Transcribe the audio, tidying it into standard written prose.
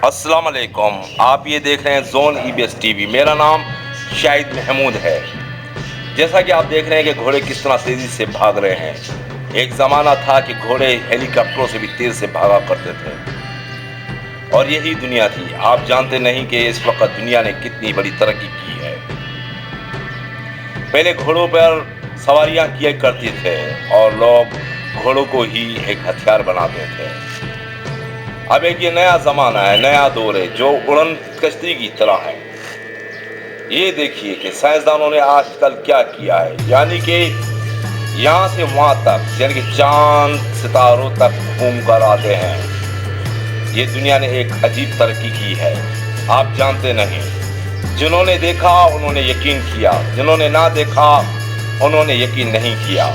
अस्सलाम वालेकुम। आप ये देख रहे हैं जोन ईबीएस टीवी। मेरा नाम शाहिद महमूद है। जैसा कि आप देख रहे हैं कि घोड़े किस तरह तेज़ी से भाग रहे हैं। एक ज़माना था कि घोड़े हेलीकॉप्टरों से भी तेज़ से भागा करते थे और यही दुनिया थी। आप जानते नहीं कि इस वक्त दुनिया ने कितनी बड़ी तरक्की की है। पहले घोड़ों पर सवारियां किया करते थे और लोग घोड़ों को ही एक हथियार बनाते थे। अब एक ये नया ज़माना है, नया दौर है जो उड़न कश्ती की तरह है। ये देखिए कि साइंसदानों ने आजकल क्या किया है, यानी कि यहाँ से वहाँ तक, यानी कि चांद सितारों तक घूम कर आते हैं। ये दुनिया ने एक अजीब तरक्की की है, आप जानते नहीं। जिन्होंने देखा उन्होंने यकीन किया, जिन्होंने ना देखा उन्होंने यकीन नहीं किया।